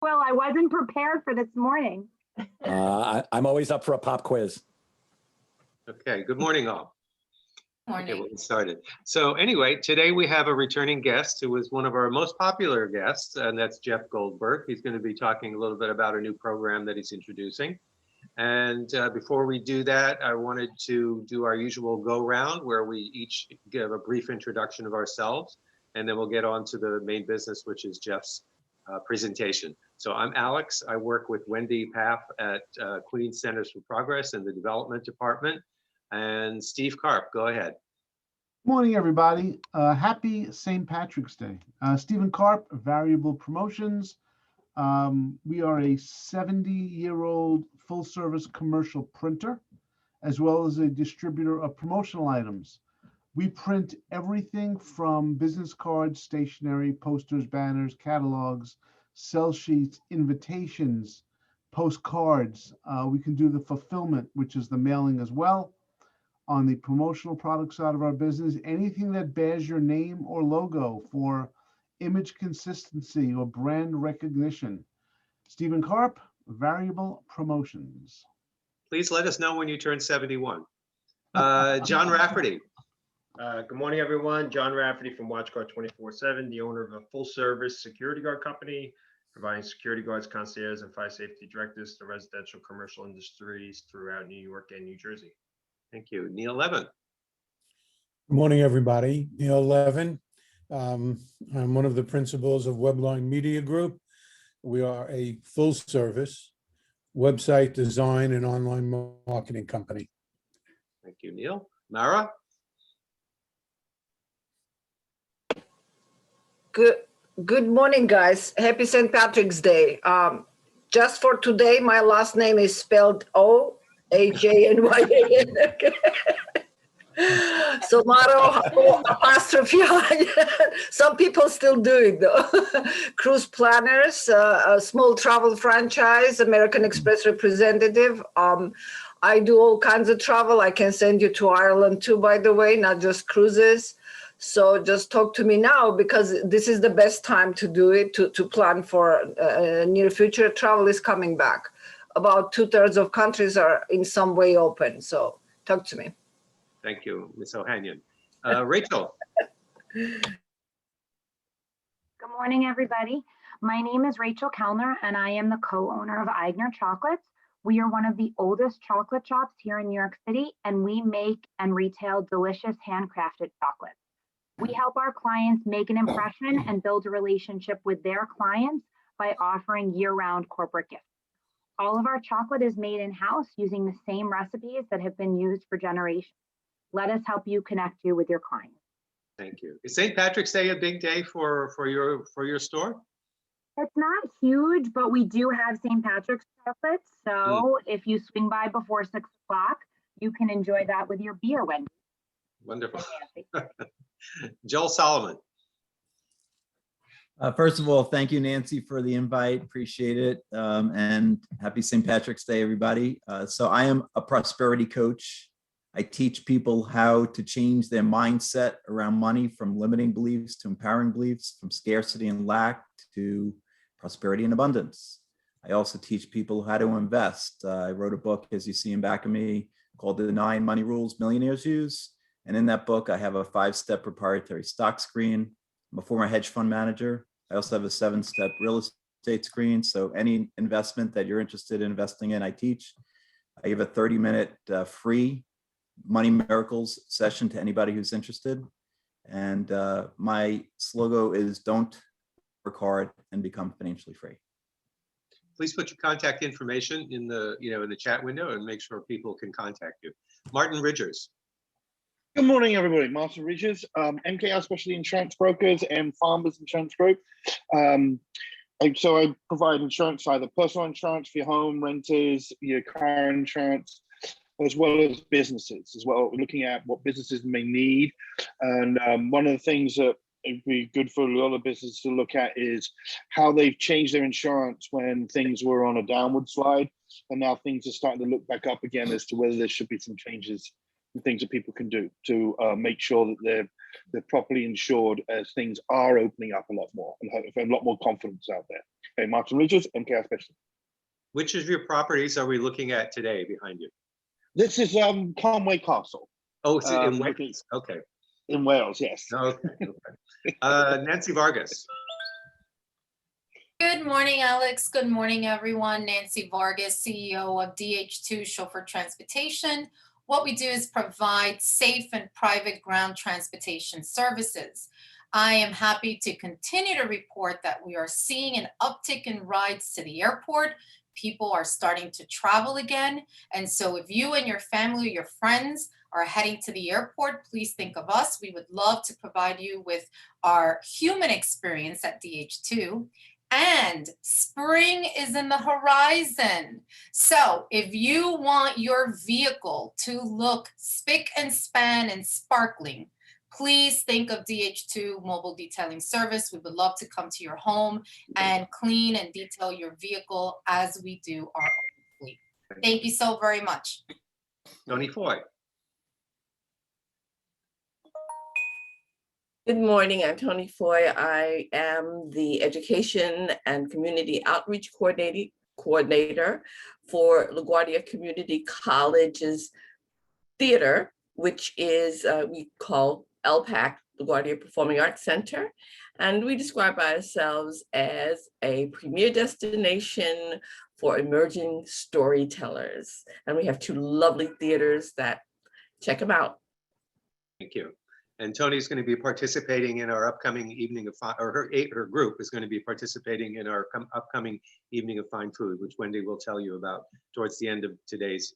Well, I wasn't prepared for this morning. I'm always up for a pop quiz. Okay, good morning all. Morning. Okay, we'll get started. So anyway, today we have a returning guest who was one of our most popular guests, and that's Jeff Goldberg. He's going to be talking a little bit about a new program that he's introducing. And before we do that, I wanted to do our usual go round where we each give a brief introduction of ourselves, and then we'll get on to the main business, which is Jeff's presentation. So I'm Alex. I work with Wendy Paff at Queens Centers for Progress in the Development Department. And Steve Karp, go ahead. Morning, everybody. Happy St. Patrick's Day. Stephen Karp, Variable Promotions. We are a 70-year-old full-service commercial printer, as well as a distributor of promotional items. We print everything from business cards, stationery, posters, banners, catalogs, sell sheets, invitations, postcards. We can do the fulfillment, which is the mailing as well. On the promotional product side of our business, anything that bears your name or logo for image consistency or brand recognition. Stephen Karp, Variable Promotions. Please let us know when you turn 71. John Rafferty. Good morning, everyone. John Rafferty from WatchGuard 24/7, the owner of a full-service security guard company, providing security guards, concierge, and fire safety directives to residential commercial industries throughout New York and New Jersey. Thank you. Neil Levin. Good morning, everybody. Neil Levin. I'm one of the principals of Webline Media Group. We are a full-service website design and online marketing company. Thank you, Neil. Mara. Good morning, guys. Happy St. Patrick's Day. Just for today, my last name is spelled O-H-A-N-Y-A-N. So Maro apostrophe. Some people still do it though. Cruise planners, a small travel franchise, American Express representative. I do all kinds of travel. I can send you to Ireland too, by the way, not just cruises. So just talk to me now because this is the best time to do it, to plan for near future. Travel is coming back. About 2/3 of countries are in some way open. So talk to me. Thank you, Ms. Ohanian. Rachel. Good morning, everybody. My name is Rachel Kellner, and I am the co-owner of Eigner Chocolates. We are one of the oldest chocolate shops here in New York City, and we make and retail delicious handcrafted chocolates. We help our clients make an impression and build a relationship with their clients by offering year-round corporate gifts. All of our chocolate is made in-house using the same recipes that have been used for generations. Let us help you connect you with your clients. Thank you. Is St. Patrick's Day a big day for your store? It's not huge, but we do have St. Patrick's chocolates. So if you swing by before 6 o'clock, you can enjoy that with your beer, Wendy. Wonderful. Joel Solomon. First of all, thank you, Nancy, for the invite. Appreciate it. And happy St. Patrick's Day, everybody. So I am a prosperity coach. I teach people how to change their mindset around money from limiting beliefs to empowering beliefs, from scarcity and lack to prosperity and abundance. I also teach people how to invest. I wrote a book, as you see in back of me, called The 9 Money Rules Millionaires Use. And in that book, I have a 5-step proprietary stock screen. I'm a former hedge fund manager. I also have a 7-step real estate screen. So any investment that you're interested in investing in, I teach. I give a 30-minute free Money Miracles session to anybody who's interested. And my slogan is don't work hard and become financially free. Please put your contact information in the in the chat window and make sure people can contact you. Martin Ridgers. Good morning, everybody. Martin Ridgers, MKR Specialty Insurance Brokers and Farmers Insurance Group. So I provide insurance, either personal insurance for your home, renters, your car insurance, as well as businesses as well. We're looking at what businesses may need. And one of the things that it'd be good for a lot of businesses to look at is how they've changed their insurance when things were on a downward slide. And now things are starting to look back up again as to whether there should be some changes things that people can do to make sure that they're properly insured as things are opening up a lot more and have a lot more confidence out there. Hey, Martin Regis, MKI Specialist. Which of your properties are we looking at today behind you? This is Conway Castle. Oh, it's in which Wales. is Okay. in Wales, yes. Okay. Nancy Vargas. Good morning, Alex. Good morning, everyone. Nancy Vargas, CEO of DH2 Chauffeur Transportation. What we do is provide safe and private ground transportation services. I am happy to continue to report that we are seeing an uptick in rides to the airport. People are starting to travel again. And so if you and your family or your friends are heading to the airport, please think of us. We would love to provide you with our human experience at DH2. And spring is in the horizon. So if you want your vehicle to look spick and span and sparkling, please think of DH2 Mobile Detailing Service. We would love to come to your home and clean and detail your vehicle as we do our own fleet. Thank you so very much. Tony Foy. Good morning, I'm Tony Foy. I am the Education and Community Outreach Coordinator for LaGuardia Community College's theater, which is, we call LPAC, LaGuardia Performing Arts Center. And we describe ourselves as a premier destination for emerging storytellers. And we have two lovely theaters that, check them out. Thank you. And Tony's going to be participating in our upcoming evening of fine, or her group is going to be participating in our upcoming evening of fine food, which Wendy will tell you about towards the end of today's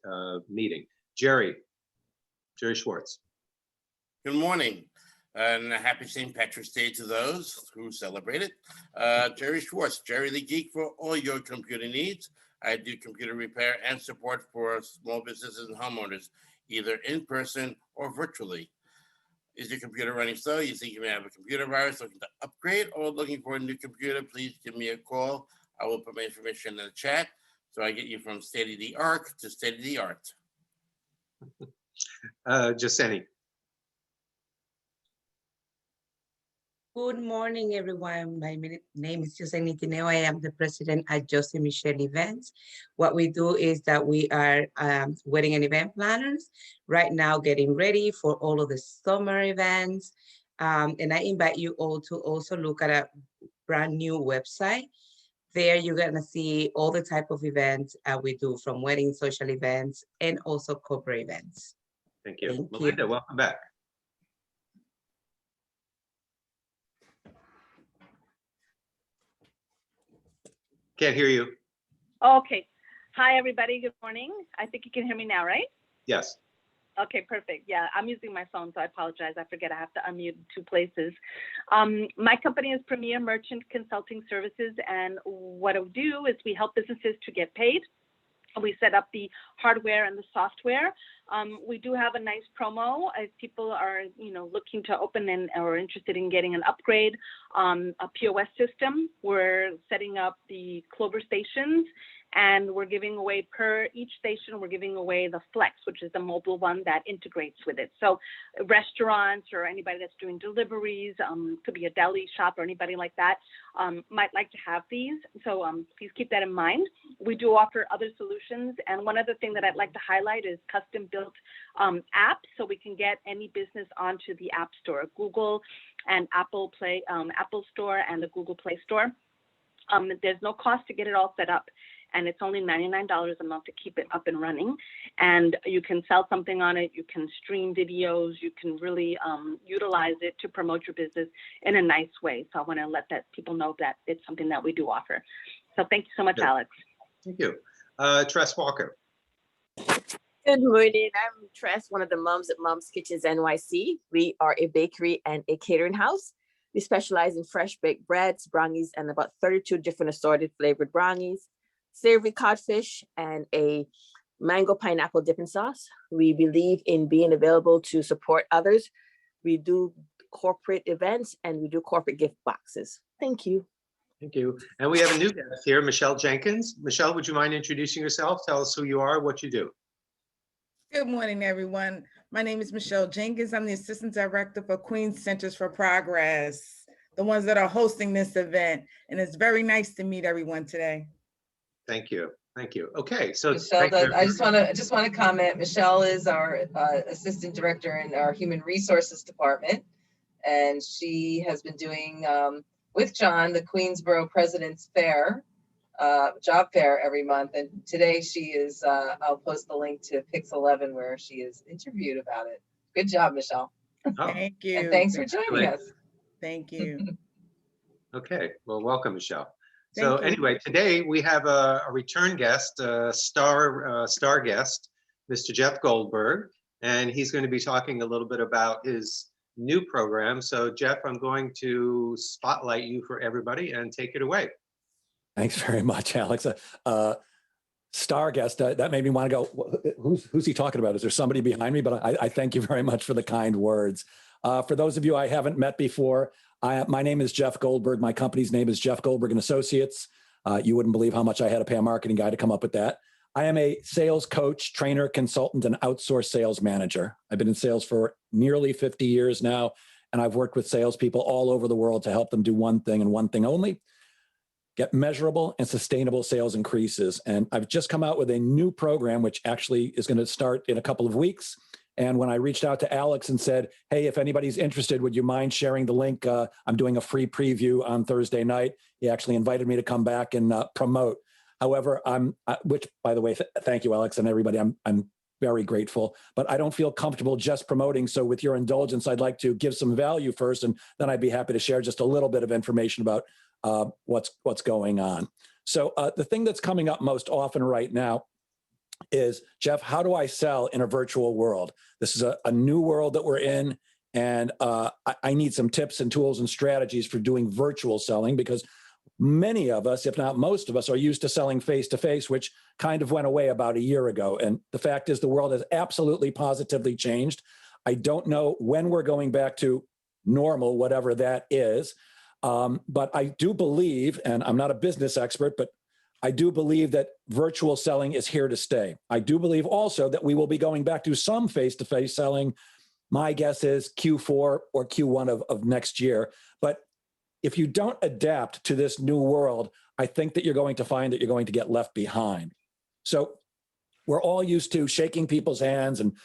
meeting. Jerry Schwartz. Good morning and a happy St. Patrick's Day to those who celebrate it. Jerry Schwartz, Jerry the Geek for all your computer needs. I do computer repair and support for small businesses and homeowners, either in person or virtually. Is your computer running slow? You think you may have a computer virus, looking to upgrade or looking for a new computer? Please give me a call. I will put my information in the chat so I get you from state of the art to state of the art. Jaseni. Good morning, everyone. My name is Joseni Tineo. I am the president at Jose Michel Events. What we do is that we are wedding and event planners right now, getting ready for all of the summer events. And I invite you all to also look at a brand new website. There you're gonna see all the type of events we do, from weddings, social events, and also corporate events. Thank you. Thank Melinda, you. welcome back. Can't hear you. Okay. Hi, everybody. Good morning. I think you can hear me now, right? Yes. Okay, perfect. Yeah, I'm using my phone, so I apologize. I forget I have to unmute in two places. My company is Premier Merchant Consulting Services, and what we do is we help businesses to get paid. We set up the hardware and the software. We do have a nice promo if people are, looking to open and or interested in getting an upgrade on a POS system. We're setting up the Clover stations, and we're giving away per each station. We're giving away the Flex, which is the mobile one that integrates with it. So restaurants or anybody that's doing deliveries, could be a deli shop or anybody like that, might like to have these. So please keep that in mind. We do offer other solutions. And one other thing that I'd like to highlight is custom built apps, so we can get any business onto the App Store, Google and Apple Store and the Google Play Store. There's no cost to get it all set up, and it's only $99 a month to keep it up and running. And you can sell something on it, you can stream videos, you can really utilize it to promote your business in a nice way. So I want to let people know that it's something that we do offer. So thank you so much, Alex. Thank you. Tress Walker. Good morning. I'm Tress, one of the moms at Mom's Kitchens NYC. We are a bakery and a catering house. We specialize in fresh baked breads, brownies, and about 32 different assorted flavored brownies, savory codfish, and a mango pineapple dipping sauce. We believe in being available to support others. We do corporate events and we do corporate gift boxes. Thank you. Thank you. And we have a new guest here, Michelle Jenkins. Michelle, would you mind introducing yourself? Tell us who you are, what you do. Good morning, everyone. My name is Michelle Jenkins. I'm the Assistant Director for Queens Centers for Progress, the ones that are hosting this event. And it's very nice to meet everyone today. Thank you. Thank you. Okay, so Michelle does. I just want to comment. Michelle is our assistant director in our human resources department, and she has been doing with John the Queensborough President's Fair, job fair every month. And today she is. I'll post the link to Pix 11 where she is interviewed about it. Good job, Michelle. Thank you. And thanks for joining us. Thank you. Okay, well, welcome, Michelle. Thank So you. anyway, today we have a return guest, a star guest, Mr. Jeff Goldberg, and he's going to be talking a little bit about his new program. So Jeff, I'm going to spotlight you for everybody and take it away. Thanks very much, Alex. Star guest, that made me want to go, who's he talking about? Is there somebody behind me? But I thank you very much for the kind words. For those of you I haven't met before, my name is Jeff Goldberg. My company's name is Jeff Goldberg and Associates. You wouldn't believe how much I had to pay a marketing guy to come up with that. I am a sales coach, trainer, consultant, and outsourced sales manager. I've been in sales for nearly 50 years now, and I've worked with salespeople all over the world to help them do one thing and one thing only: get measurable and sustainable sales increases. And I've just come out with a new program, which actually is going to start in a couple of weeks. And when I reached out to Alex and said, hey, if anybody's interested, would you mind sharing the link? I'm doing a free preview on Thursday night. He actually invited me to come back and promote. However, which, by the way, thank you, Alex, and everybody. I'm very grateful, but I don't feel comfortable just promoting. So with your indulgence, I'd like to give some value first, and then I'd be happy to share just a little bit of information about what's going on. So the thing that's coming up most often right now is, Jeff, how do I sell in a virtual world? This is a new world that we're in, and I need some tips and tools and strategies for doing virtual selling, because many of us, if not most of us, are used to selling face-to-face, which kind of went away about a year ago. And the fact is the world has absolutely positively changed. I don't know when we're going back to normal, whatever that is. But I do believe, and I'm not a business expert, but I do believe that virtual selling is here to stay. I do believe also that we will be going back to some face-to-face selling. My guess is Q4 or Q1 of next year. But if you don't adapt to this new world, I think that you're going to find that you're going to get left behind. So we're all used to shaking people's hands and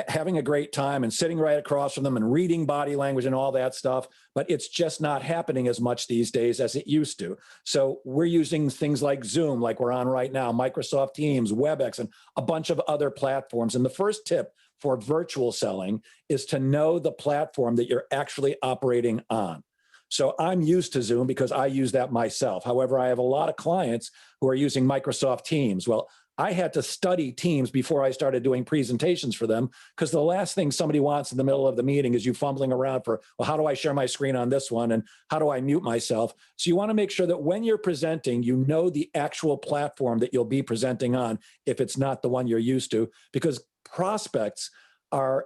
having a great time and sitting right across from them and reading body language and all that stuff, but it's just not happening as much these days as it used to. So we're using things like Zoom, like we're on right now, Microsoft Teams, WebEx, and a bunch of other platforms. And the first tip for virtual selling is to know the platform that you're actually operating on. So I'm used to Zoom because I use that myself. However, I have a lot of clients who are using Microsoft Teams. Well, I had to study Teams before I started doing presentations for them, because the last thing somebody wants in the middle of the meeting is you fumbling around for, well, how do I share my screen on this one? And how do I mute myself? So you want to make sure that when you're presenting, you know the actual platform that you'll be presenting on, if it's not the one you're used to, because prospects are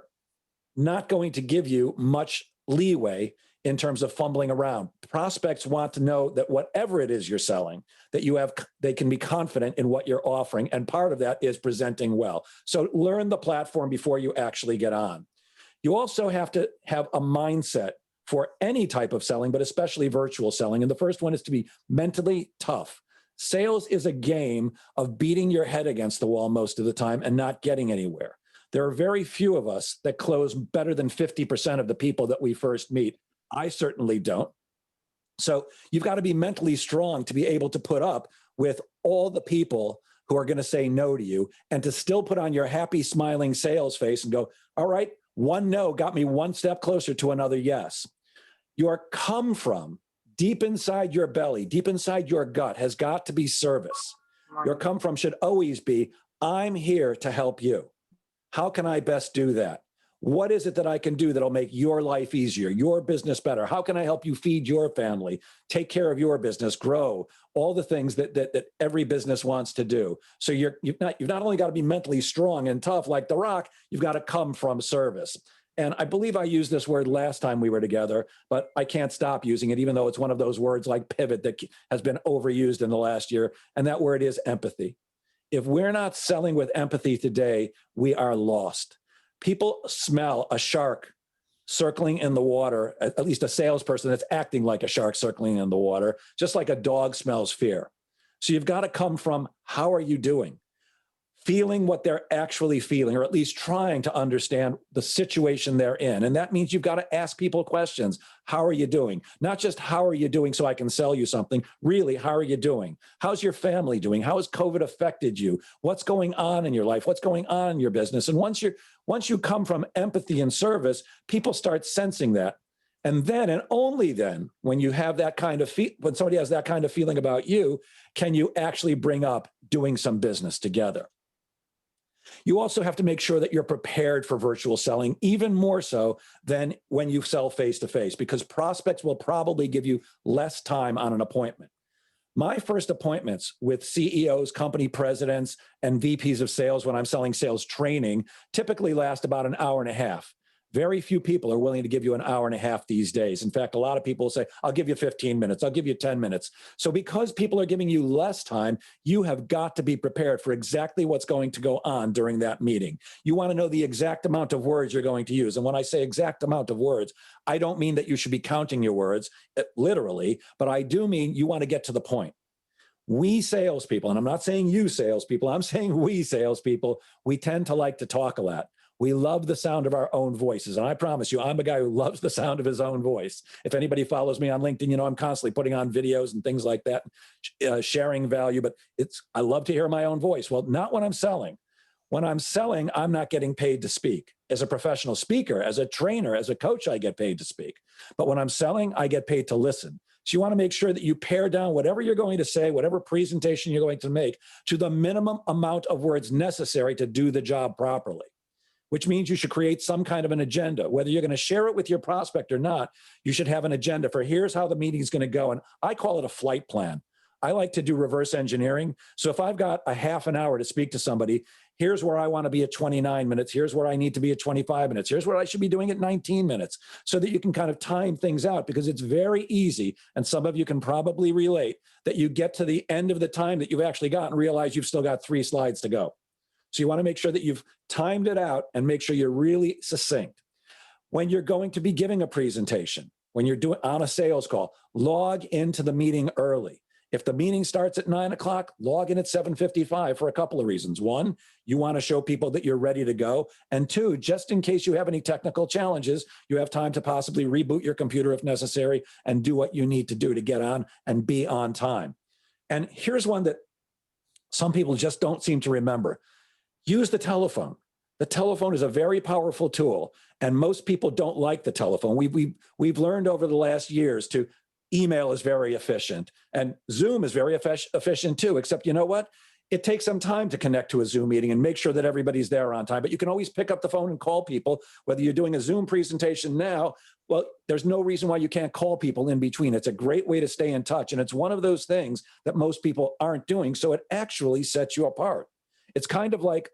not going to give you much leeway in terms of fumbling around. Prospects want to know that whatever it is you're selling, that they can be confident in what you're offering. And part of that is presenting well. So learn the platform before you actually get on. You also have to have a mindset for any type of selling, but especially virtual selling. And the first one is to be mentally tough. Sales is a game of beating your head against the wall most of the time and not getting anywhere. There are very few of us that close better than 50% of the people that we first meet. I certainly don't. So you've got to be mentally strong to be able to put up with all the people who are going to say no to you, and to still put on your happy, smiling sales face and go, all right, one no got me one step closer to another yes. Your come from deep inside your belly, deep inside your gut has got to be service. Your come from should always be, I'm here to help you. How can I best do that? What is it that I can do that'll make your life easier, your business better? How can I help you feed your family, take care of your business, grow, all the things that every business wants to do? So you've not only got to be mentally strong and tough like The Rock, you've got to come from service. And I believe I used this word last time we were together, but I can't stop using it, even though it's one of those words like pivot that has been overused in the last year. And that word is empathy. If we're not selling with empathy today, we are lost. People smell a shark circling in the water, at least a salesperson that's acting like a shark circling in the water, just like a dog smells fear. So you've got to come from, how are you doing? Feeling what they're actually feeling, or at least trying to understand the situation they're in. And that means you've got to ask people questions. How are you doing? Not just how are you doing so I can sell you something. Really, how are you doing? How's your family doing? How has COVID affected you? What's going on in your life? What's going on in your business? And once you come from empathy and service, people start sensing that. And then, and only then, when you have that kind of when somebody has that kind of feeling about you, can you actually bring up doing some business together. You also have to make sure that you're prepared for virtual selling, even more so than when you sell face-to-face, because prospects will probably give you less time on an appointment. My first appointments with CEOs, company presidents, and VPs of sales when I'm selling sales training typically last about an hour and a half. Very few people are willing to give you an hour and a half these days. In fact, a lot of people say, I'll give you 15 minutes, I'll give you 10 minutes. So because people are giving you less time, you have got to be prepared for exactly what's going to go on during that meeting. You want to know the exact amount of words you're going to use. And when I say exact amount of words, I don't mean that you should be counting your words, literally, but I do mean you want to get to the point. We salespeople, and I'm not saying you salespeople, I'm saying we salespeople, we tend to like to talk a lot. We love the sound of our own voices. And I promise you, I'm a guy who loves the sound of his own voice. If anybody follows me on LinkedIn, you know, I'm constantly putting on videos and things like that, sharing value, but I love to hear my own voice. Well, not when I'm selling. When I'm selling, I'm not getting paid to speak. As a professional speaker, as a trainer, as a coach, I get paid to speak. But when I'm selling, I get paid to listen. So you want to make sure that you pare down whatever you're going to say, whatever presentation you're going to make, to the minimum amount of words necessary to do the job properly, which means you should create some kind of an agenda. Whether you're going to share it with your prospect or not, you should have an agenda for here's how the meeting is going to go. And I call it a flight plan. I like to do reverse engineering. So if I've got a half an hour to speak to somebody, here's where I want to be at 29 minutes. Here's where I need to be at 25 minutes. Here's what I should be doing at 19 minutes, so that you can kind of time things out, because it's very easy. And some of you can probably relate that you get to the end of the time that you've actually got and realize you've still got 3 slides to go. So you want to make sure that you've timed it out and make sure you're really succinct. When you're going to be giving a presentation, when you're doing on a sales call, log into the meeting early. If the meeting starts at 9 o'clock, log in at 7:55 for a couple of reasons. 1, you want to show people that you're ready to go. And 2, just in case you have any technical challenges, you have time to possibly reboot your computer if necessary and do what you need to do to get on and be on time. And here's one that some people just don't seem to remember. Use the telephone. The telephone is a very powerful tool, and most people don't like the telephone. We've learned over the last years to email is very efficient, and Zoom is very efficient too, except you know what? It takes some time to connect to a Zoom meeting and make sure that everybody's there on time, but you can always pick up the phone and call people, whether you're doing a Zoom presentation now. Well, there's no reason why you can't call people in between. It's a great way to stay in touch, and it's one of those things that most people aren't doing, so it actually sets you apart. It's kind of like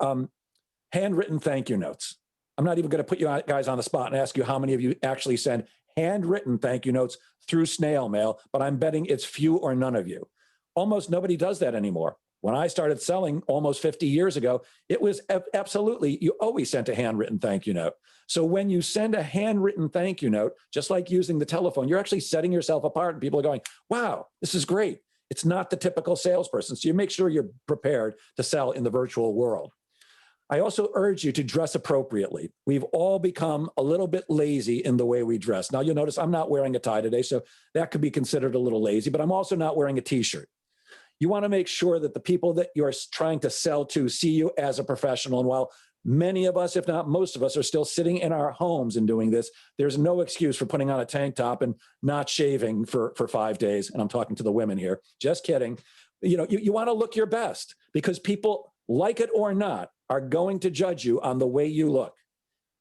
handwritten thank you notes. I'm not even going to put you guys on the spot and ask you how many of you actually send handwritten thank you notes through snail mail, but I'm betting it's few or none of you. Almost nobody does that anymore. When I started selling almost 50 years ago, it was absolutely, you always sent a handwritten thank you note. So when you send a handwritten thank you note, just like using the telephone, you're actually setting yourself apart, and people are going, wow, this is great. It's not the typical salesperson. So you make sure you're prepared to sell in the virtual world. I also urge you to dress appropriately. We've all become a little bit lazy in the way we dress. Now you'll notice I'm not wearing a tie today, so that could be considered a little lazy, but I'm also not wearing a t-shirt. You want to make sure that the people that you're trying to sell to see you as a professional. And while many of us, if not most of us, are still sitting in our homes and doing this, there's no excuse for putting on a tank top and not shaving for 5 days. And I'm talking to the women here, just kidding. You know, you want to look your best, because people, like it or not, are going to judge you on the way you look.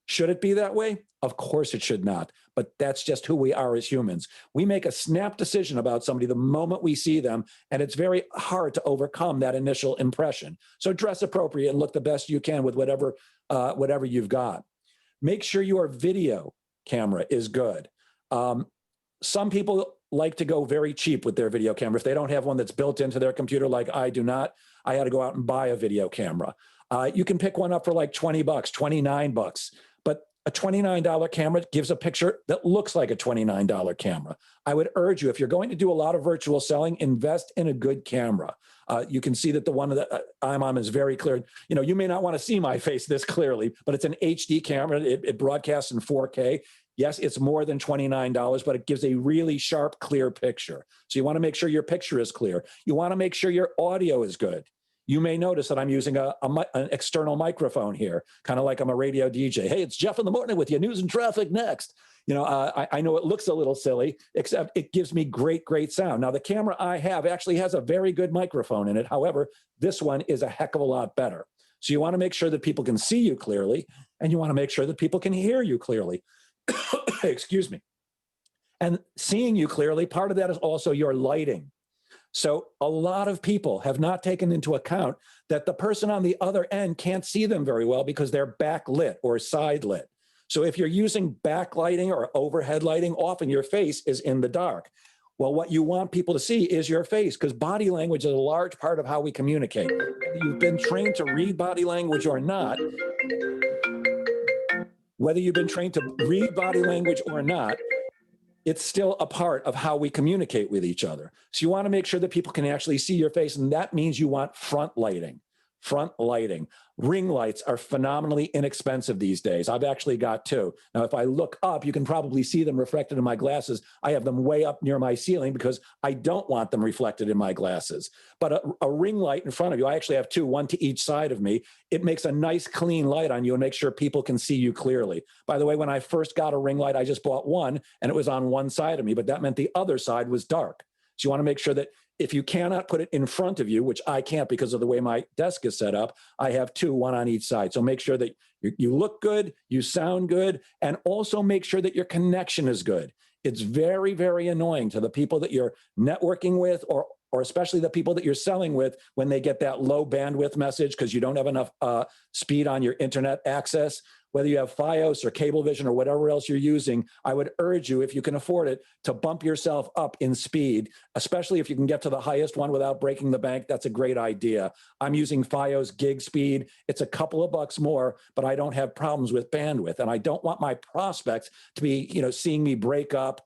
Should it be that way? Of course it should not, but that's just who we are as humans. We make a snap decision about somebody the moment we see them, and it's very hard to overcome that initial impression. So dress appropriate and look the best you can with whatever you've got. Make sure your video camera is good. Some people like to go very cheap with their video camera. If they don't have one that's built into their computer like I do not, I had to go out and buy a video camera. You can pick one up for like 20 bucks, 29 bucks, but a $29 camera gives a picture that looks like a $29 camera. I would urge you, if you're going to do a lot of virtual selling, invest in a good camera. You can see that the one that I'm on is very clear. You know, you may not want to see my face this clearly, but it's an HD camera. It broadcasts in 4K. Yes, it's more than $29, but it gives a really sharp, clear picture. So you want to make sure your picture is clear. You want to make sure your audio is good. You may notice that I'm using an external microphone here, kind of like I'm a radio DJ. Hey, it's Jeff in the morning with you, news and traffic next. You know, I know it looks a little silly, except it gives me great, great sound. Now, the camera I have actually has a very good microphone in it. However, this one is a heck of a lot better. So you want to make sure that people can see you clearly, and you want to make sure that people can hear you clearly. Excuse me. And seeing you clearly, part of that is also your lighting. So a lot of people have not taken into account that the person on the other end can't see them very well because they're backlit or side lit. So if you're using backlighting or overhead lighting, often your face is in the dark. Well, what you want people to see is your face, because body language is a large part of how we communicate. Whether you've been trained to read body language or not, it's still a part of how we communicate with each other. So you want to make sure that people can actually see your face, and that means you want front lighting. Front lighting. Ring lights are phenomenally inexpensive these days. I've actually got two. Now, if I look up, you can probably see them reflected in my glasses. I have them way up near my ceiling because I don't want them reflected in my glasses. But a ring light in front of you, I actually have two, one to each side of me. It makes a nice clean light on you and makes sure people can see you clearly. By the way, when I first got a ring light, I just bought one and it was on one side of me, but that meant the other side was dark. So you want to make sure that if you cannot put it in front of you, which I can't because of the way my desk is set up, I have two, one on each side. So make sure that you look good, you sound good, and also make sure that your connection is good. It's very, very annoying to the people that you're networking with, or especially the people that you're selling with, when they get that low bandwidth message because you don't have enough speed on your internet access. Whether you have Fios or Cablevision or whatever else you're using, I would urge you, if you can afford it, to bump yourself up in speed, especially if you can get to the highest one without breaking the bank. That's a great idea. I'm using Fios gig speed. It's a couple of bucks more, but I don't have problems with bandwidth. And I don't want my prospects to be, seeing me break up.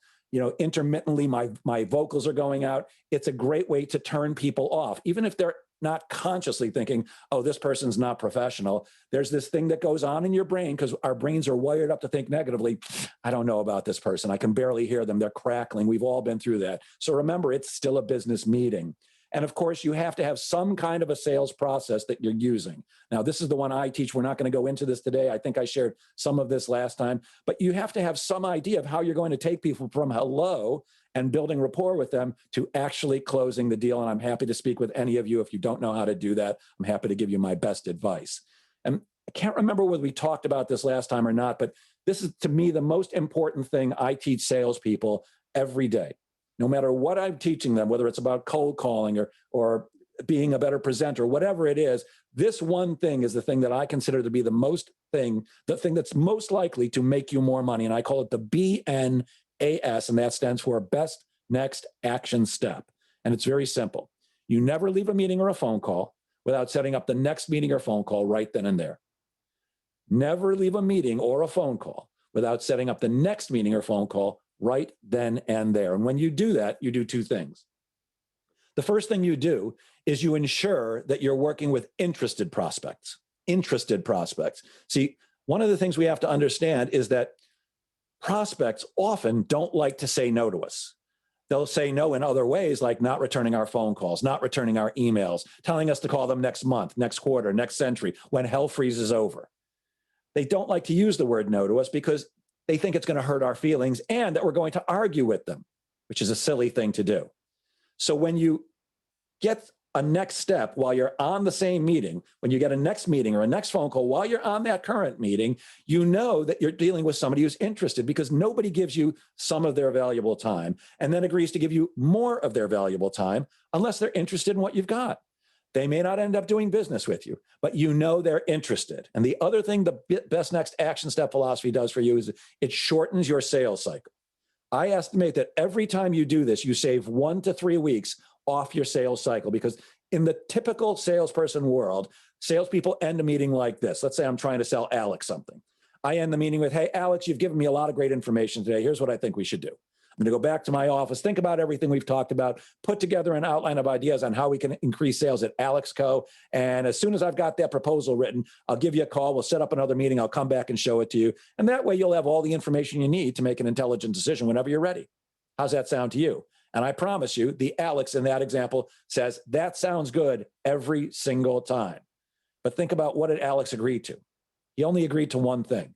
Intermittently, my vocals are going out. It's a great way to turn people off, even if they're not consciously thinking, oh, this person's not professional. There's this thing that goes on in your brain because our brains are wired up to think negatively. I don't know about this person. I can barely hear them. They're crackling. We've all been through that. So remember, it's still a business meeting. And of course, you have to have some kind of a sales process that you're using. Now, this is the one I teach. We're not going to go into this today. I think I shared some of this last time, but you have to have some idea of how you're going to take people from hello and building rapport with them to actually closing the deal. And I'm happy to speak with any of you. If you don't know how to do that, I'm happy to give you my best advice. And I can't remember whether we talked about this last time or not, but this is, to me, the most important thing I teach salespeople every day. No matter what I'm teaching them, whether it's about cold calling or being a better presenter, whatever it is, this one thing is the thing that I consider to be the thing that's most likely to make you more money. And I call it the BNAS, and that stands for Best Next Action Step. And it's very simple. You never leave a meeting or a phone call without setting up the next meeting or phone call right then and there. Never leave a meeting or a phone call without setting up the next meeting or phone call right then and there. And when you do that, you do two things. The first thing you do is you ensure that you're working with interested prospects. Interested prospects. See, one of the things we have to understand is that prospects often don't like to say no to us. They'll say no in other ways, like not returning our phone calls, not returning our emails, telling us to call them next month, next quarter, next century, when hell freezes over. They don't like to use the word no to us because they think it's going to hurt our feelings and that we're going to argue with them, which is a silly thing to do. So when you get a next step while you're on the same meeting, when you get a next meeting or a next phone call while you're on that current meeting, you know that you're dealing with somebody who's interested, because nobody gives you some of their valuable time and then agrees to give you more of their valuable time unless they're interested in what you've got. They may not end up doing business with you, but you know they're interested. And the other thing the Best Next Action Step philosophy does for you is it shortens your sales cycle. I estimate that every time you do this, you save 1 to 3 weeks off your sales cycle, because in the typical salesperson world, salespeople end a meeting like this. Let's say I'm trying to sell Alex something. I end the meeting with, hey, Alex, you've given me a lot of great information today. Here's what I think we should do. I'm going to go back to my office, think about everything we've talked about, put together an outline of ideas on how we can increase sales at Alex Co. And as soon as I've got that proposal written, I'll give you a call. We'll set up another meeting. I'll come back and show it to you. And that way you'll have all the information you need to make an intelligent decision whenever you're ready. How's that sound to you? And I promise you, the Alex in that example says, that sounds good every single time. But think about, what did Alex agree to? He only agreed to one thing.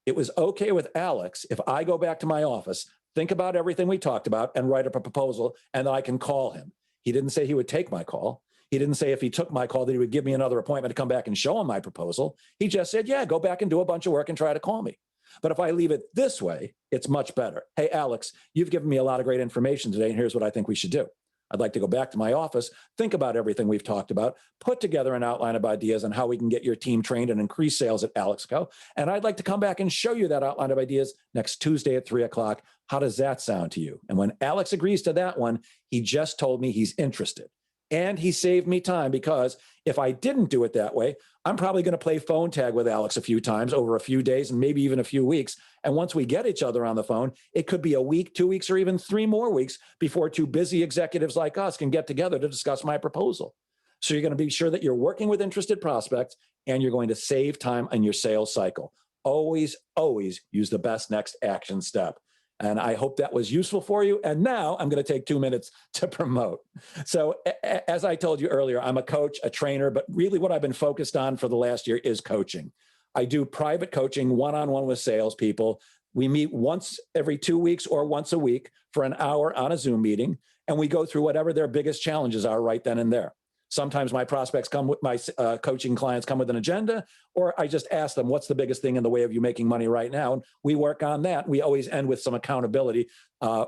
It was okay with Alex if I go back to my office, think about everything we talked about, and write up a proposal, and then I can call him. He didn't say he would take my call. He didn't say if he took my call that he would give me another appointment to come back and show him my proposal. He just said, yeah, go back and do a bunch of work and try to call me. But if I leave it this way, it's much better. Hey, Alex, you've given me a lot of great information today, and here's what I think we should do. I'd like to go back to my office, think about everything we've talked about, put together an outline of ideas on how we can get your team trained and increase sales at Alex Co. And I'd like to come back and show you that outline of ideas next Tuesday at 3 o'clock. How does that sound to you? And when Alex agrees to that one, he just told me he's interested. And he saved me time, because if I didn't do it that way, I'm probably going to play phone tag with Alex a few times over a few days and maybe even a few weeks. And once we get each other on the phone, it could be a week, 2 weeks, or even 3 more weeks before 2 busy executives like us can get together to discuss my proposal. So you're going to be sure that you're working with interested prospects, and you're going to save time on your sales cycle. Always, always use the best next action step. And I hope that was useful for you. And now I'm going to take 2 minutes to promote. So as I told you earlier, I'm a coach, a trainer, but really what I've been focused on for the last year is coaching. I do private coaching one-on-one with salespeople. We meet once every 2 weeks or once a week for an hour on a Zoom meeting, and we go through whatever their biggest challenges are right then and there. Sometimes my prospects come with my coaching clients come with an agenda, or I just ask them, what's the biggest thing in the way of you making money right now? And we work on that. We always end with some accountability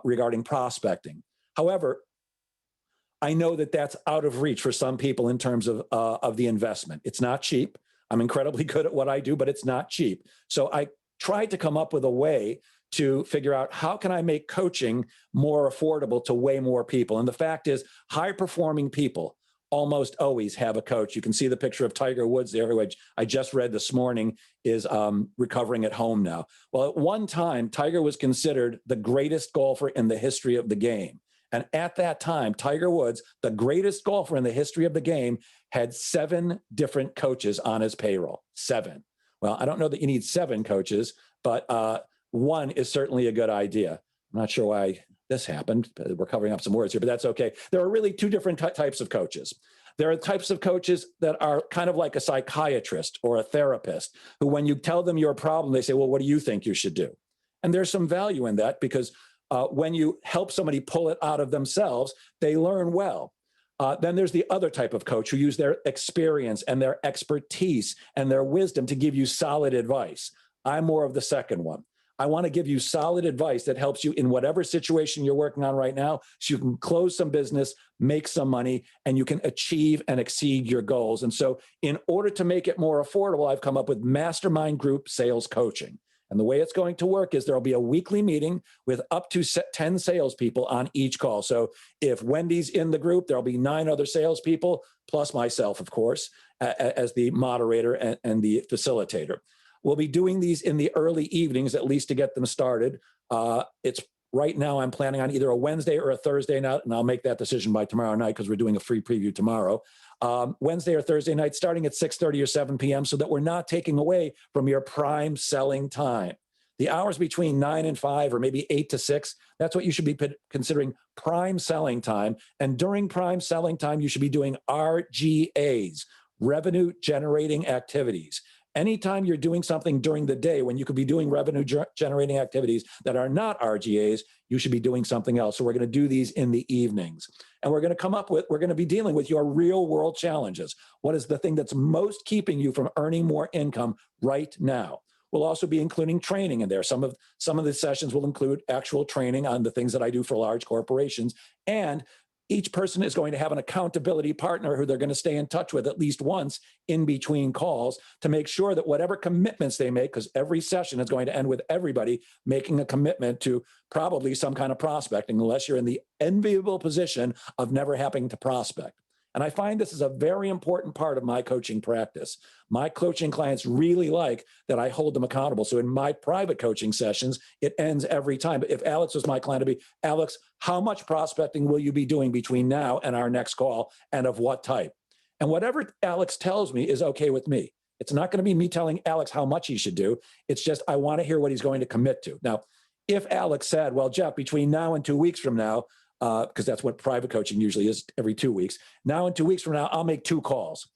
regarding prospecting. However, I know that that's out of reach for some people in terms of the investment. It's not cheap. I'm incredibly good at what I do, but it's not cheap. So I tried to come up with a way to figure out, how can I make coaching more affordable to way more people? And the fact is, high-performing people almost always have a coach. You can see the picture of Tiger Woods there, which I just read this morning is recovering at home now. Well, at one time, Tiger was considered the greatest golfer in the history of the game. And at that time, Tiger Woods, the greatest golfer in the history of the game, had 7 different coaches on his payroll. 7. Well, I don't know that you need 7 coaches, but 1 is certainly a good idea. I'm not sure why this happened. We're covering up some words here, but that's okay. There are really 2 different types of coaches. There are types of coaches that are kind of like a psychiatrist or a therapist, who when you tell them your problem, they say, well, what do you think you should do? And there's some value in that, because when you help somebody pull it out of themselves, they learn well. Then there's the other type of coach who use their experience and their expertise and their wisdom to give you solid advice. I'm more of the second one. I want to give you solid advice that helps you in whatever situation you're working on right now, so you can close some business, make some money, and you can achieve and exceed your goals. And so in order to make it more affordable, I've come up with mastermind group sales coaching. And the way it's going to work is there'll be a weekly meeting with up to 10 salespeople on each call. So if Wendy's in the group, there'll be 9 other salespeople, plus myself, of course, as the moderator and the facilitator. We'll be doing these in the early evenings, at least to get them started. It's right now I'm planning on either a Wednesday or a Thursday night, and I'll make that decision by tomorrow night, because we're doing a free preview tomorrow. Wednesday or Thursday night, starting at 6:30 or 7 p.m., so that we're not taking away from your prime selling time. The hours between 9 and 5, or maybe 8 to 6, that's what you should be considering prime selling time. And during prime selling time, you should be doing RGAs, revenue generating activities. Anytime you're doing something during the day when you could be doing revenue generating activities that are not RGAs, you should be doing something else. So we're going to do these in the evenings. And we're going to be dealing with your real world challenges. What is the thing that's most keeping you from earning more income right now? We'll also be including training in there. Some of the sessions will include actual training on the things that I do for large corporations. And each person is going to have an accountability partner who they're going to stay in touch with at least once in between calls to make sure that whatever commitments they make, because every session is going to end with everybody making a commitment to probably some kind of prospecting, unless you're in the enviable position of never having to prospect. And I find this is a very important part of my coaching practice. My coaching clients really like that I hold them accountable. So in my private coaching sessions, it ends every time. But if Alex was my client, it'd be, Alex, how much prospecting will you be doing between now and our next call, and of what type? And whatever Alex tells me is okay with me. It's not going to be me telling Alex how much he should do. It's just, I want to hear what he's going to commit to. Now, if Alex said, well, Jeff, between now and 2 weeks from now, because that's what private coaching usually is, every 2 weeks. Now, in 2 weeks from now, I'll make 2 calls.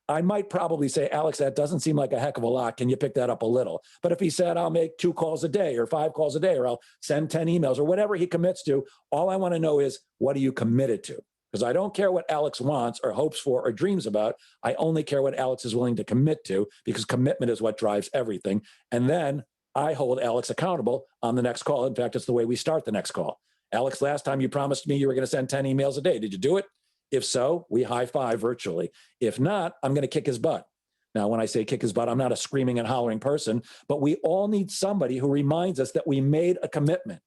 I might probably say, Alex, that doesn't seem like a heck of a lot. Can you pick that up a little? But if he said, I'll make 2 calls a day or 5 calls a day, or I'll send 10 emails or whatever he commits to, all I want to know is, what are you committed to? Because I don't care what Alex wants or hopes for or dreams about. I only care what Alex is willing to commit to, because commitment is what drives everything. And then I hold Alex accountable on the next call. In fact, it's the way we start the next call. Alex, last time you promised me you were going to send 10 emails a day. Did you do it? If so, we high five virtually. If not, I'm going to kick his butt. Now, when I say kick his butt, I'm not a screaming and hollering person, but we all need somebody who reminds us that we made a commitment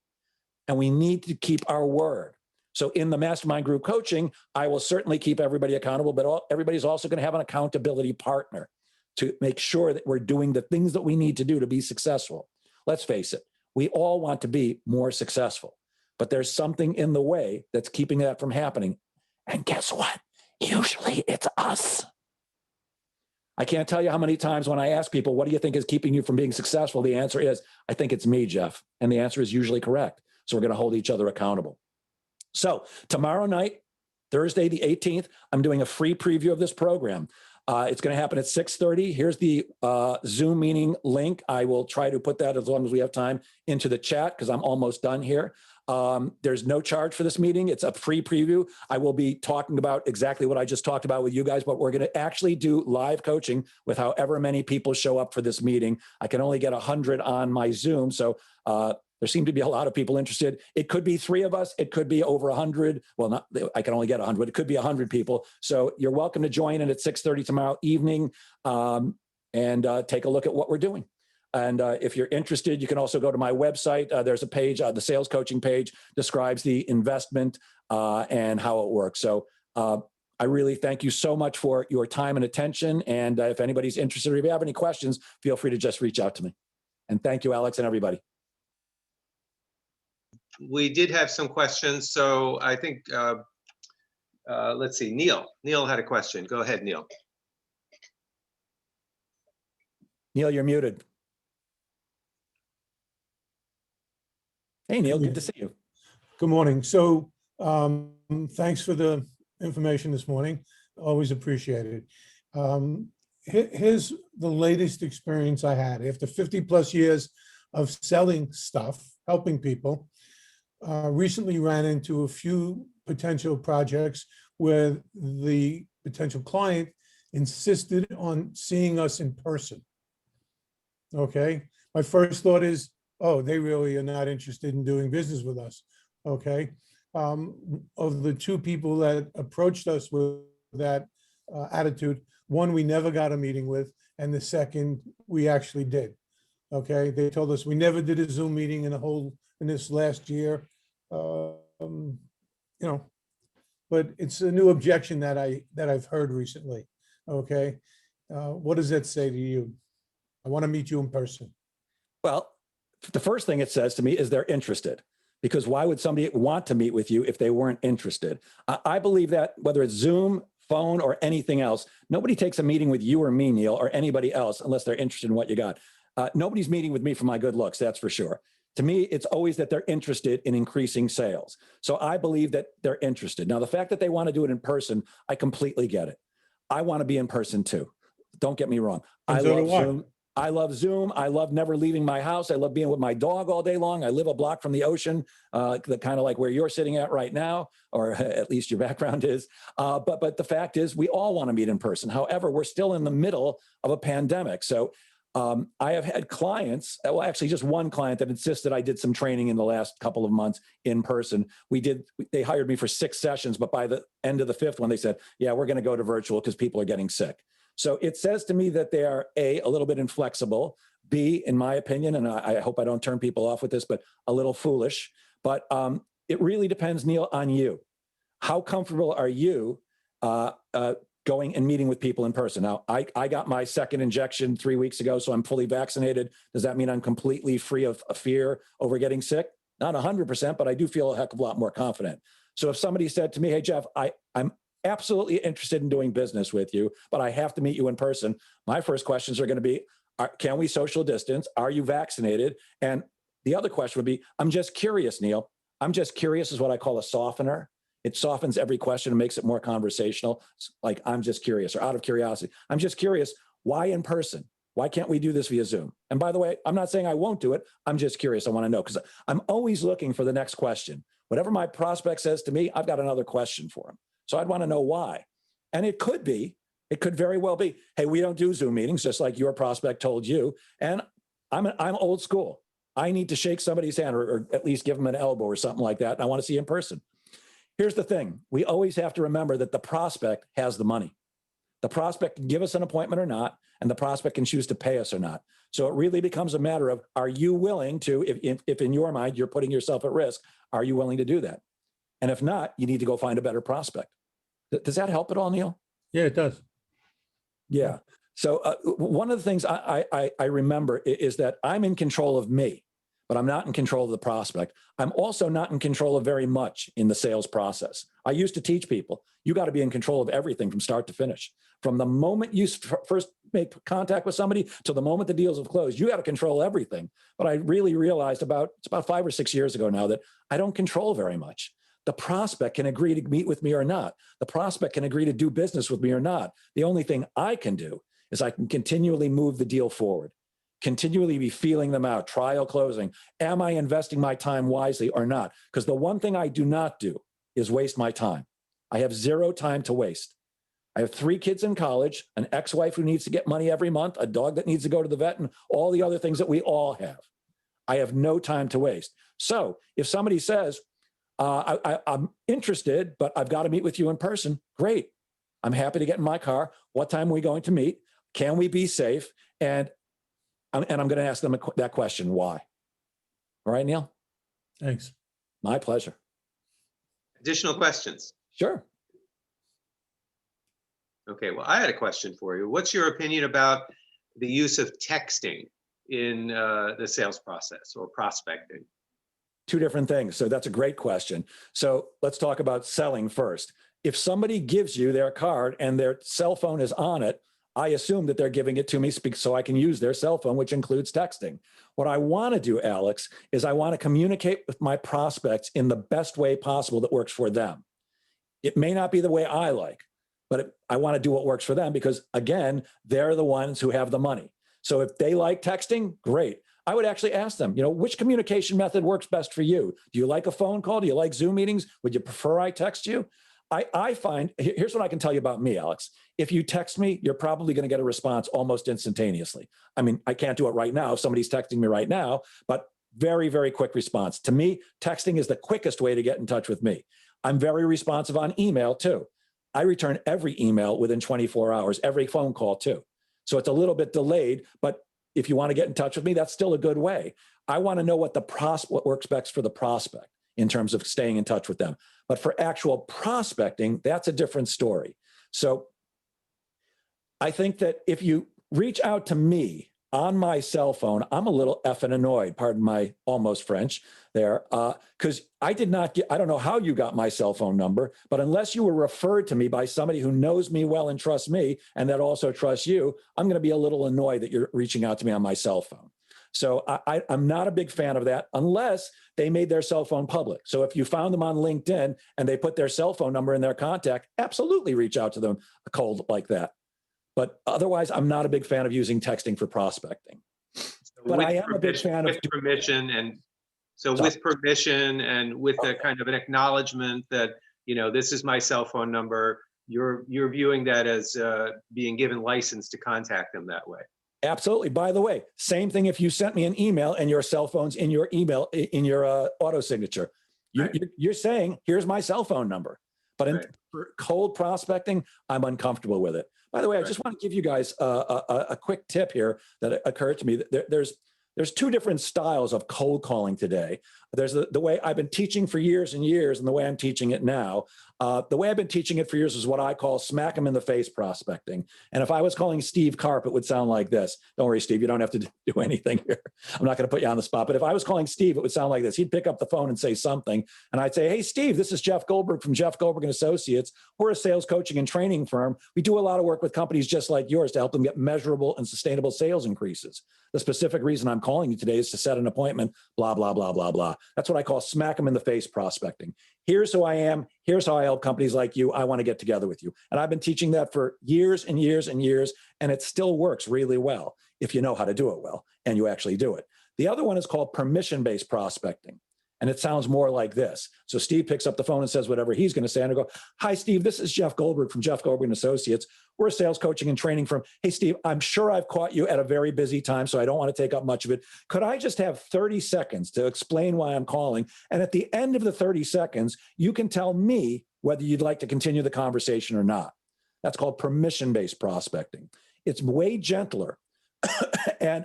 and we need to keep our word. So in the mastermind group coaching, I will certainly keep everybody accountable, but everybody's also going to have an accountability partner to make sure that we're doing the things that we need to do to be successful. Let's face it, we all want to be more successful. But there's something in the way that's keeping that from happening. And guess what? Usually it's us. I can't tell you how many times when I ask people, what do you think is keeping you from being successful? The answer is, I think it's me, Jeff. And the answer is usually correct. So we're going to hold each other accountable. So tomorrow night, Thursday, the 18th, I'm doing a free preview of this program. It's going to happen at 6:30. Here's the Zoom meeting link. I will try to put that, as long as we have time, into the chat, because I'm almost done here. There's no charge for this meeting. It's a free preview. I will be talking about exactly what I just talked about with you guys, but we're going to actually do live coaching with however many people show up for this meeting. I can only get 100 on my Zoom. So there seem to be a lot of people interested. It could be 3 of us. It could be over 100. Well, I can only get 100. It could be 100 people. So you're welcome to join in at 6:30 tomorrow evening and take a look at what we're doing. And if you're interested, you can also go to my website. There's a page, the sales coaching page describes the investment and how it works. So I really thank you so much for your time and attention. And if anybody's interested, or if you have any questions, feel free to just reach out to me. And thank you, Alex, and everybody. We did have some questions. So I think, let's see, Neil. Neil had a question. Go ahead, Neil. Neil, you're muted. Hey, Neil, good to see you. Good morning. So thanks for the information this morning. Always appreciated. Here's the latest experience I had. After 50 plus years of selling stuff, helping people, recently ran into a few potential projects where the potential client insisted on seeing us in person. Okay. My first thought is, oh, they really are not interested in doing business with us. Okay. Of the 2 people that approached us with that attitude, one we never got a meeting with, and the second we actually did. Okay. They told us we never did a Zoom meeting in this last year. You know, but it's a new objection that I've heard recently. Okay. What does that say to you? I want to meet you in person. Well, the first thing it says to me is they're interested, because why would somebody want to meet with you if they weren't interested? I believe that whether it's Zoom, phone, or anything else, nobody takes a meeting with you or me, Neil, or anybody else unless they're interested in what you got. Nobody's meeting with me for my good looks, that's for sure. To me, it's always that they're interested in increasing sales. So I believe that they're interested. Now, the fact that they want to do it in person, I completely get it. I want to be in person too. Don't get me wrong. I love Zoom. I love Zoom. I love never leaving my house. I love being with my dog all day long. I live a block from the ocean, kind of like where you're sitting at right now, or at least your background is. But the fact is, we all want to meet in person. However, we're still in the middle of a pandemic. So I have had clients, well, actually just one client that insisted I did some training in the last couple of months in person. They hired me for 6 sessions, but by the end of the 5th one, they said, yeah, we're going to go to virtual because people are getting sick. So it says to me that they are a little bit inflexible, B, in my opinion, and I hope I don't turn people off with this, but a little foolish. But it really depends, Neil, on you. How comfortable are you going and meeting with people in person? Now, I got my 2nd injection 3 weeks ago, so I'm fully vaccinated. Does that mean I'm completely free of fear over getting sick? Not 100%, but I do feel a heck of a lot more confident. So if somebody said to me, hey, Jeff, I'm absolutely interested in doing business with you, but I have to meet you in person, my first questions are going to be, can we social distance? Are you vaccinated? And the other question would be, I'm just curious, Neil. I'm just curious is what I call a softener. It softens every question and makes it more conversational. It's like, I'm just curious, or out of curiosity. I'm just curious, why in person? Why can't we do this via Zoom? And by the way, I'm not saying I won't do it. I'm just curious. I want to know, because I'm always looking for the next question. Whatever my prospect says to me, I've got another question for him. So I'd want to know why. And it could very well be, hey, we don't do Zoom meetings, just like your prospect told you. And I'm old school. I need to shake somebody's hand or at least give them an elbow or something like that. And I want to see you in person. Here's the thing. We always have to remember that the prospect has the money. The prospect can give us an appointment or not, and the prospect can choose to pay us or not. So it really becomes a matter of, are you willing to, if in your mind you're putting yourself at risk, are you willing to do that? And if not, you need to go find a better prospect. Does that help at all, Neil? Yeah, it does. Yeah. So one of the things I remember is that I'm in control of me, but I'm not in control of the prospect. I'm also not in control of very much in the sales process. I used to teach people, you got to be in control of everything from start to finish. From the moment you first make contact with somebody to the moment the deals have closed, you got to control everything. But I really realized it's about 5 or 6 years ago now that I don't control very much. The prospect can agree to meet with me or not. The prospect can agree to do business with me or not. The only thing I can do is I can continually move the deal forward, continually be feeling them out, trial closing. Am I investing my time wisely or not? Because the one thing I do not do is waste my time. I have 0 time to waste. I have 3 kids in college, an ex-wife who needs to get money every month, a dog that needs to go to the vet, and all the other things that we all have. I have no time to waste. So if somebody says, I'm interested, but I've got to meet with you in person, great. I'm happy to get in my car. What time are we going to meet? Can we be safe? And I'm going to ask them that question, why? All right, Neil? Thanks. My pleasure. Additional questions? Sure. Okay, well, I had a question for you. What's your opinion about the use of texting in the sales process or prospecting? 2 different things. So that's a great question. So let's talk about selling first. If somebody gives you their card and their cell phone is on it, I assume that they're giving it to me so I can use their cell phone, which includes texting. What I want to do, Alex, is I want to communicate with my prospects in the best way possible that works for them. It may not be the way I like, but I want to do what works for them because, again, they're the ones who have the money. So if they like texting, great. I would actually ask them, which communication method works best for you? Do you like a phone call? Do you like Zoom meetings? Would you prefer I text you? I find, here's what I can tell you about me, Alex. If you text me, you're probably going to get a response almost instantaneously. I mean, I can't do it right now if somebody's texting me right now, but very, very quick response. To me, texting is the quickest way to get in touch with me. I'm very responsive on email too. I return every email within 24 hours, every phone call too. So it's a little bit delayed, but if you want to get in touch with me, that's still a good way. I want to know what works best for the prospect in terms of staying in touch with them. But for actual prospecting, that's a different story. So I think that if you reach out to me on my cell phone, I'm a little effing annoyed, pardon my almost French there, because I don't know how you got my cell phone number, but unless you were referred to me by somebody who knows me well and trusts me, and that also trusts you, I'm going to be a little annoyed that you're reaching out to me on my cell phone. So I'm not a big fan of that unless they made their cell phone public. So if you found them on LinkedIn and they put their cell phone number in their contact, absolutely reach out to them cold like that. But otherwise, I'm not a big fan of using texting for prospecting. But I am a big fan of permission, and so with permission and with a kind of an acknowledgement that this is my cell phone number. You're viewing that as being given license to contact them that way. Absolutely. By the way, same thing if you sent me an email and your cell phone's in your email, in your auto signature. You're saying, here's my cell phone number. But for cold prospecting, I'm uncomfortable with it. By the way, I just want to give you guys a quick tip here that occurred to me. There's two different styles of cold calling today. There's the way I've been teaching for years and years and the way I'm teaching it now. The way I've been teaching it for years is what I call smack 'em in the face prospecting. And if I was calling Steve Karp, it would sound like this. Don't worry, Steve, you don't have to do anything here. I'm not going to put you on the spot. But if I was calling Steve, it would sound like this. He'd pick up the phone and say something. And I'd say, hey, Steve, this is Jeff Goldberg from Jeff Goldberg and Associates. We're a sales coaching and training firm. We do a lot of work with companies just like yours to help them get measurable and sustainable sales increases. The specific reason I'm calling you today is to set an appointment, blah, blah, blah, blah, blah. That's what I call smack 'em in the face prospecting. Here's who I am. Here's how I help companies like you. I want to get together with you. And I've been teaching that for years and years and years, and it still works really well if you know how to do it well and you actually do it. The other one is called permission-based prospecting. And it sounds more like this. So Steve picks up the phone and says whatever he's going to say. And I go, hi, Steve, this is Jeff Goldberg from Jeff Goldberg and Associates. We're a sales coaching and training firm. Hey, Steve, I'm sure I've caught you at a very busy time, so I don't want to take up much of it. Could I just have 30 seconds to explain why I'm calling? And at the end of the 30 seconds, you can tell me whether you'd like to continue the conversation or not. That's called permission-based prospecting. It's way gentler. And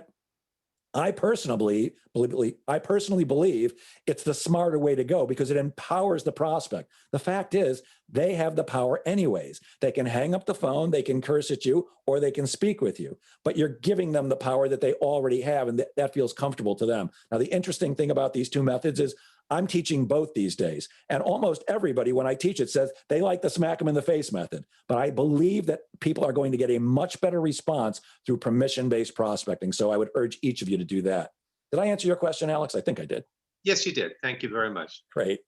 I personally believe it's the smarter way to go because it empowers the prospect. The fact is, they have the power anyways. They can hang up the phone, they can curse at you, or they can speak with you. But you're giving them the power that they already have, and that feels comfortable to them. Now, the interesting thing about these two methods is I'm teaching both these days. And almost everybody, when I teach it, says they like the smack 'em in the face method. But I believe that people are going to get a much better response through permission-based prospecting. So I would urge each of you to do that. Did I answer your question, Alex? I think I did. Yes, you did. Thank you very much. Great.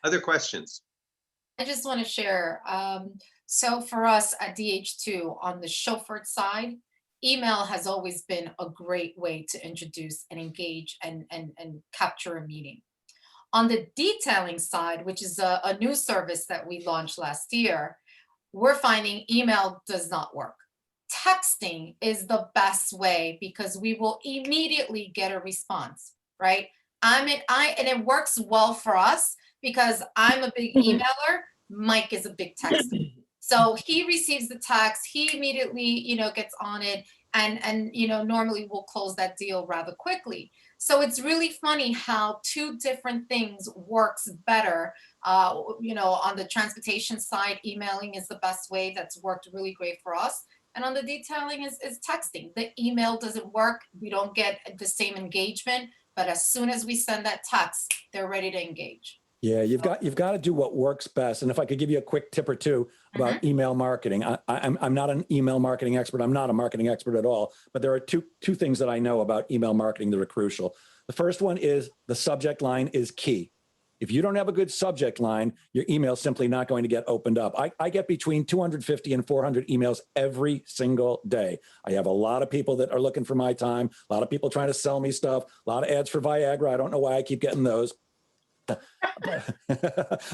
Other questions? I just want to share. So for us at DH2 on the chauffeured side, email has always been a great way to introduce and engage and capture a meeting. On the detailing side, which is a new service that we launched last year, we're finding email does not work. Texting is the best way because we will immediately get a response, right? And it works well for us because I'm a big emailer. Mike is a big texter. So he receives the text, he immediately, gets on it, and normally we'll close that deal rather quickly. So it's really funny how two different things works better. On the transportation side, emailing is the best way. That's worked really great for us. And on the detailing is texting. The email doesn't work. We don't get the same engagement, but as soon as we send that text, they're ready to engage. Yeah, you've got to do what works best. And if I could give you a quick tip or two about email marketing, I'm not an email marketing expert. I'm not a marketing expert at all. But there are two things that I know about email marketing that are crucial. The first one is the subject line is key. If you don't have a good subject line, your email is simply not going to get opened up. I get between 250 and 400 emails every single day. I have a lot of people that are looking for my time, a lot of people trying to sell me stuff, a lot of ads for Viagra. I don't know why I keep getting those.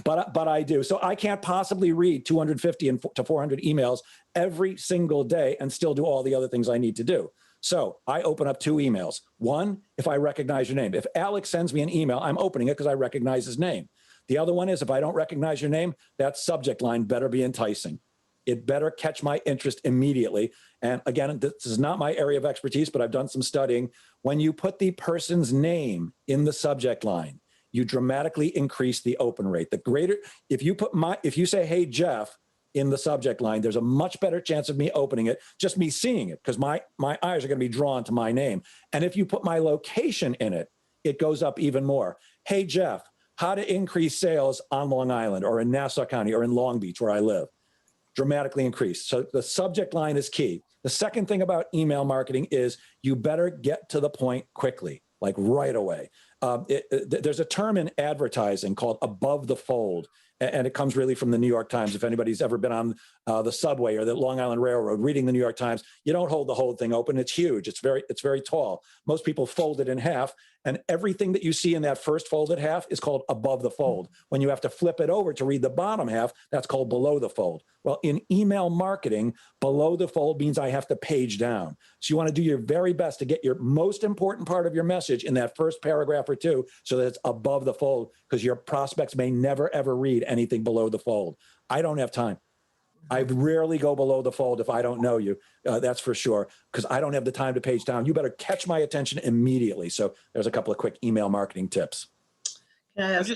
but I do. So I can't possibly read 250 to 400 emails every single day and still do all the other things I need to do. So I open up two emails. One, if I recognize your name. If Alex sends me an email, I'm opening it because I recognize his name. The other one is if I don't recognize your name, that subject line better be enticing. It better catch my interest immediately. And again, this is not my area of expertise, but I've done some studying. When you put the person's name in the subject line, you dramatically increase the open rate. If you say, hey, Jeff, in the subject line, there's a much better chance of me opening it, just me seeing it, because my eyes are going to be drawn to my name. And if you put my location in it, it goes up even more. Hey, Jeff, how to increase sales on Long Island or in Nassau County or in Long Beach where I live. Dramatically increase. So the subject line is key. The second thing about email marketing is you better get to the point quickly, like right away. There's a term in advertising called above the fold, and it comes really from the New York Times. If anybody's ever been on the subway or the Long Island Railroad reading the New York Times, you don't hold the whole thing open. It's huge. It's very tall. Most people fold it in half, and everything that you see in that first folded half is called above the fold. When you have to flip it over to read the bottom half, that's called below the fold. Well, in email marketing, below the fold means I have to page down. So you want to do your very best to get your most important part of your message in that first paragraph or two so that it's above the fold, because your prospects may never, ever read anything below the fold. I don't have time. I rarely go below the fold if I don't know you. That's for sure, because I don't have the time to page down. You better catch my attention immediately. So there's a couple of quick email marketing tips. Can I ask?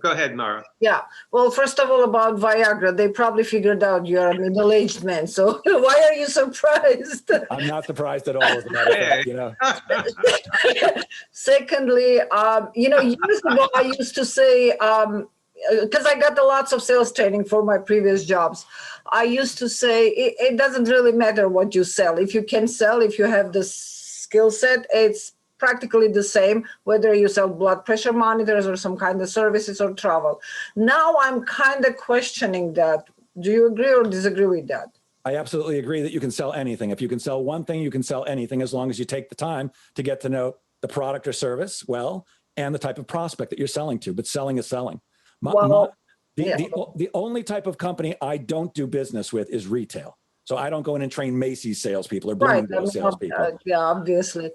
Go ahead, Mara. Yeah. Well, first of all, about Viagra, they probably figured out you're a middle-aged man. So why are you surprised? I'm not surprised at all, as a matter of fact, you know. Secondly, years ago, I used to say, because I got lots of sales training for my previous jobs, I used to say, it doesn't really matter what you sell. If you can sell, if you have the skill set, it's practically the same, whether you sell blood pressure monitors or some kind of services or travel. Now I'm kind of questioning that. Do you agree or disagree with that? I absolutely agree that you can sell anything. If you can sell one thing, you can sell anything, as long as you take the time to get to know the product or service well and the type of prospect that you're selling to. But selling is selling. The only type of company I don't do business with is retail. So I don't go in and train Macy's salespeople or Bloomingdale's salespeople. Yeah, obviously.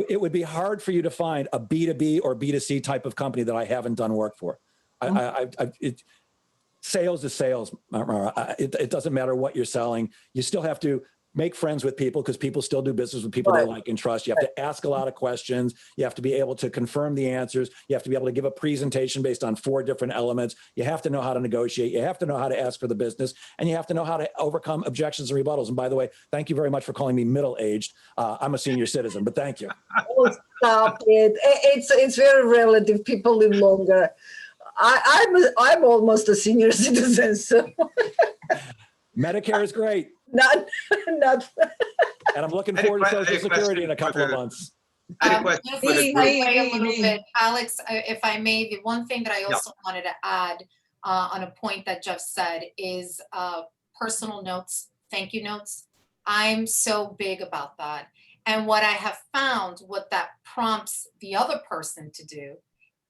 It would be hard for you to find a B2B or B2C type of company that I haven't done work for. Sales is sales. It doesn't matter what you're selling. You still have to make friends with people, because people still do business with people they like and trust. You have to ask a lot of questions. You have to be able to confirm the answers. You have to be able to give a presentation based on 4 different elements. You have to know how to negotiate. You have to know how to ask for the business, and you have to know how to overcome objections and rebuttals. And by the way, thank you very much for calling me middle-aged. I'm a senior citizen, but thank you. Oh, stop it. It's very relative. People live longer. I'm almost a senior citizen, so. Medicare is great. Not. And I'm looking forward to Social Security in a couple of months. Just to segue a little bit, Alex, if I may, the one thing that I also wanted to add on a point that Jeff said is personal notes, thank you notes. I'm so big about that. And what I have found, what that prompts the other person to do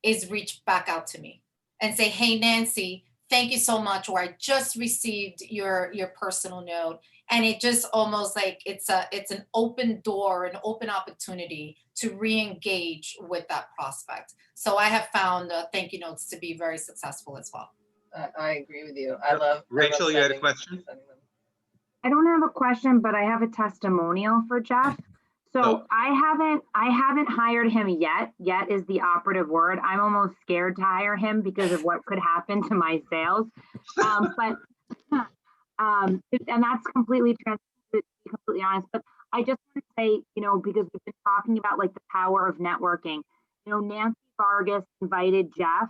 is reach back out to me and say, hey, Nancy, thank you so much, or I just received your personal note. And it just almost like it's an open door, an open opportunity to re-engage with that prospect. So I have found thank you notes to be very successful as well. I agree with you. I love Rachel, you had a question? I don't have a question, but I have a testimonial for Jeff. So I haven't hired him yet. Yet is the operative word. I'm almost scared to hire him because of what could happen to my sales. And that's completely transparent, to be completely honest. But I just want to say, because we've been talking about like the power of networking. Nancy Vargas invited Jeff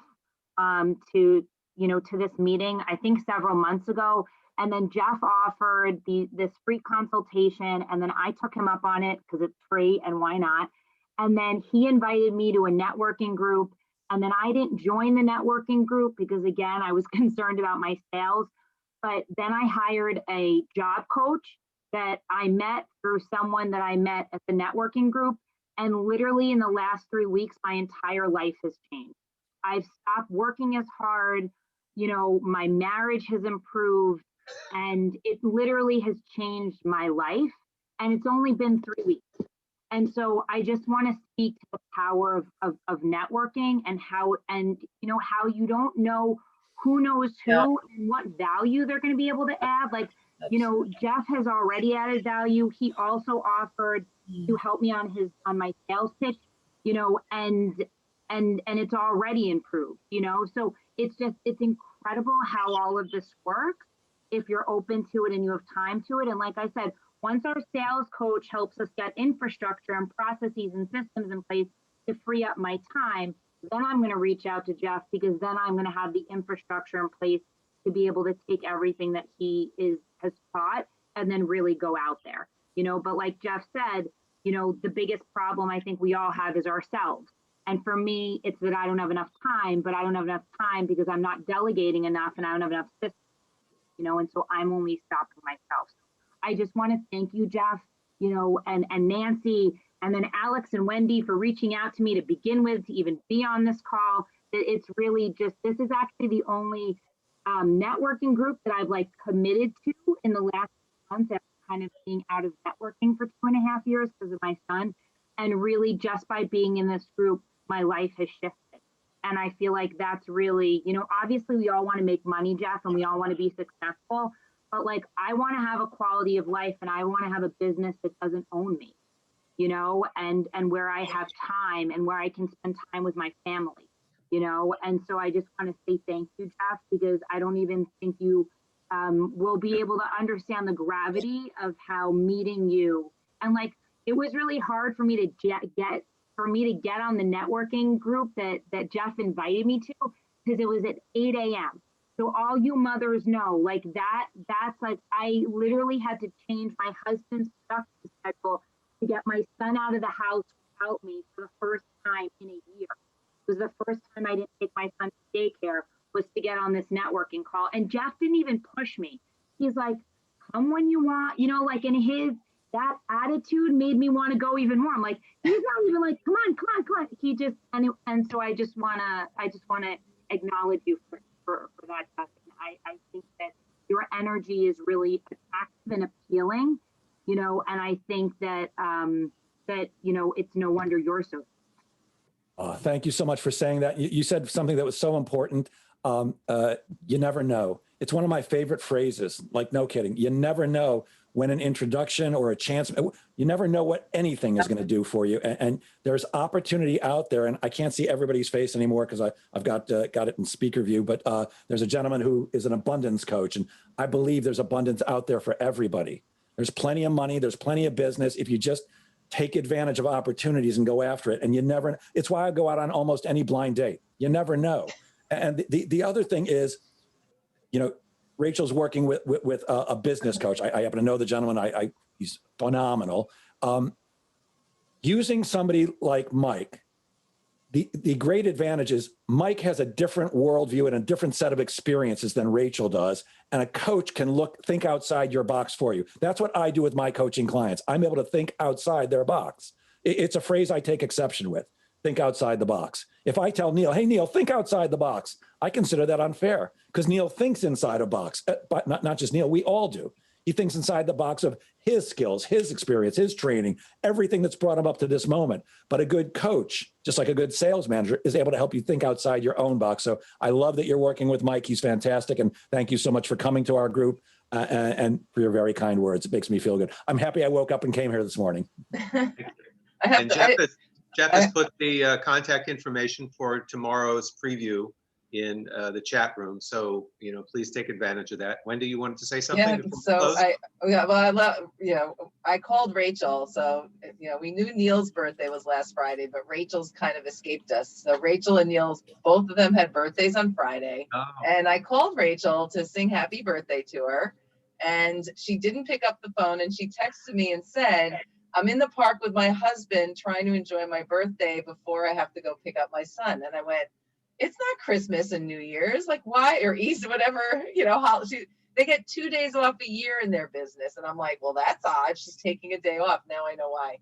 to this meeting, I think several months ago. And then Jeff offered this free consultation, and then I took him up on it because it's free and why not? And then he invited me to a networking group, and then I didn't join the networking group because, again, I was concerned about my sales. But then I hired a job coach that I met through someone that I met at the networking group. And literally in the last 3 weeks, my entire life has changed. I've stopped working as hard. My marriage has improved. And it literally has changed my life, and it's only been 3 weeks. And so I just want to speak to the power of networking and how you don't know who knows who and what value they're going to be able to add. Like, Jeff has already added value. He also offered to help me on my sales pitch, and it's already improved, so it's incredible how all of this works if you're open to it and you have time to it. And like I said, once our sales coach helps us get infrastructure and processes and systems in place to free up my time, then I'm going to reach out to Jeff, because then I'm going to have the infrastructure in place to be able to take everything that he has taught and then really go out there, But like Jeff said, the biggest problem I think we all have is ourselves. And for me, it's that I don't have enough time, but I don't have enough time because I'm not delegating enough and I don't have enough systems, and so I'm only stopping myself. I just want to thank you, Jeff, and Nancy, and then Alex and Wendy for reaching out to me to begin with, to even be on this call. It's really just, this is actually the only networking group that I've committed to in the last month after kind of being out of networking for 2.5 years because of my son. And really just by being in this group, my life has shifted. And I feel like that's really, obviously we all want to make money, Jeff, and we all want to be successful, but I want to have a quality of life and I want to have a business that doesn't own me, and where I have time and where I can spend time with my family, and so I just want to say thank you, Jeff, because I don't even think you will be able to understand the gravity of how meeting you, and it was really hard for me to get on the networking group that Jeff invited me to, because it was at 8 a.m. So all you mothers know, that's I literally had to change my husband's production schedule to get my son out of the house without me for the first time in a year. It was the first time I didn't take my son to daycare, was to get on this networking call. And Jeff didn't even push me. He's like, come when you want, and that attitude made me want to go even more. I'm like, he's not even like, come on. He just, and so I just want to acknowledge you for that, Jeff. I think that your energy is really attractive and appealing, and I think that, it's no wonder you're so. Thank you so much for saying that. You said something that was so important. You never know. It's one of my favorite phrases, no kidding. You never know when an introduction or a chance, you never know what anything is going to do for you. And there's opportunity out there. And I can't see everybody's face anymore because I've got it in speaker view, but there's a gentleman who is an abundance coach. And I believe there's abundance out there for everybody. There's plenty of money. There's plenty of business. If you just take advantage of opportunities and go after it. And you never, it's why I go out on almost any blind date. You never know. And the other thing is, Rachel's working with a business coach. I happen to know the gentleman. He's phenomenal. Using somebody like Mike, the great advantage is Mike has a different worldview and a different set of experiences than Rachel does. And a coach can think outside your box for you. That's what I do with my coaching clients. I'm able to think outside their box. It's a phrase I take exception with. Think outside the box. If I tell Neil, hey, Neil, think outside the box, I consider that unfair because Neil thinks inside a box, but not just Neil, we all do. He thinks inside the box of his skills, his experience, his training, everything that's brought him up to this moment. But a good coach, just like a good sales manager, is able to help you think outside your own box. So I love that you're working with Mike. He's fantastic. And thank you so much for coming to our group and for your very kind words. It makes me feel good. I'm happy I woke up and came here this morning. And Jeff has put the contact information for tomorrow's preview in the chat room. So, please take advantage of that. Wendy, you wanted to say something? Yeah, so I called Rachel. So, we knew Neil's birthday was last Friday, but Rachel's kind of escaped us. So Rachel and Neil's, both of them had birthdays on Friday. Oh. And I called Rachel to sing happy birthday to her. And she didn't pick up the phone, and she texted me and said, I'm in the park with my husband trying to enjoy my birthday before I have to go pick up my son. And I went, it's not Christmas and New Year's, why, or Easter, whatever, they get 2 days off a year in their business. And I'm like, well, that's odd. She's taking a day off. Now I know why.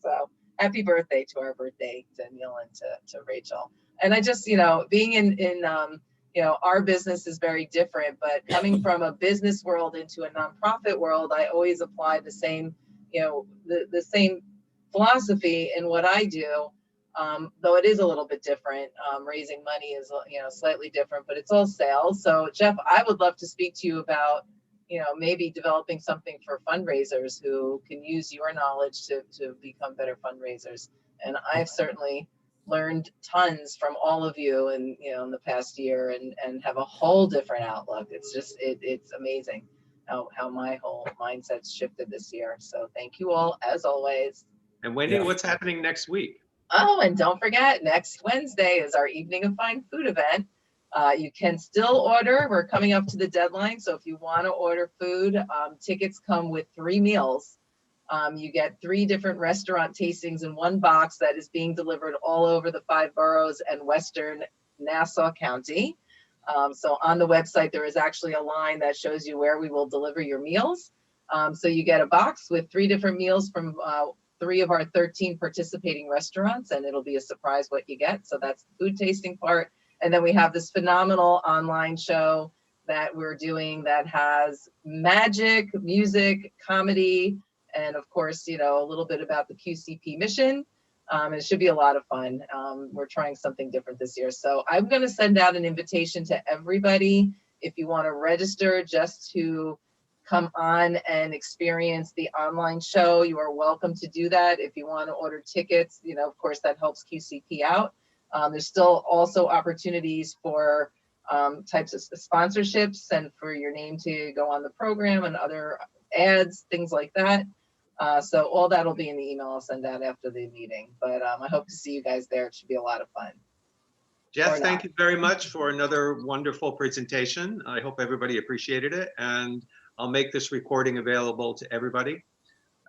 So happy birthday to our birthday, to Neil and to Rachel. And I just, being in our business is very different, but coming from a business world into a nonprofit world, I always apply the same the same philosophy in what I do, though it is a little bit different. Raising money is, slightly different, but it's all sales. So Jeff, I would love to speak to you about, maybe developing something for fundraisers who can use your knowledge to become better fundraisers. And I've certainly learned tons from all of you in the past year and have a whole different outlook. It's just, it's amazing how my whole mindset's shifted this year. So thank you all, as always. And Wendy, what's happening next week? Oh, and don't forget, next Wednesday is our Evening of Fine Food event. You can still order. We're coming up to the deadline. So if you want to order food, tickets come with 3 meals. You get 3 different restaurant tastings in one box that is being delivered all over the 5 boroughs and Western Nassau County. So on the website, there is actually a line that shows you where we will deliver your meals. So you get a box with 3 different meals from 3 of our 13 participating restaurants, and it'll be a surprise what you get. So that's the food tasting part. And then we have this phenomenal online show that we're doing that has magic, music, comedy, and of course, you know, a little bit about the QCP mission. It should be a lot of fun. We're trying something different this year. So I'm going to send out an invitation to everybody. If you want to register just to come on and experience the online show, you are welcome to do that. If you want to order tickets, you know, of course, that helps QCP out. There's still also opportunities for types of sponsorships and for your name to go on the program and other ads, things like that. So all that will be in the email I'll send out after the meeting. But I hope to see you guys there. It should be a lot of fun. Jess, thank you very much for another wonderful presentation. I hope everybody appreciated it, and I'll make this recording available to everybody.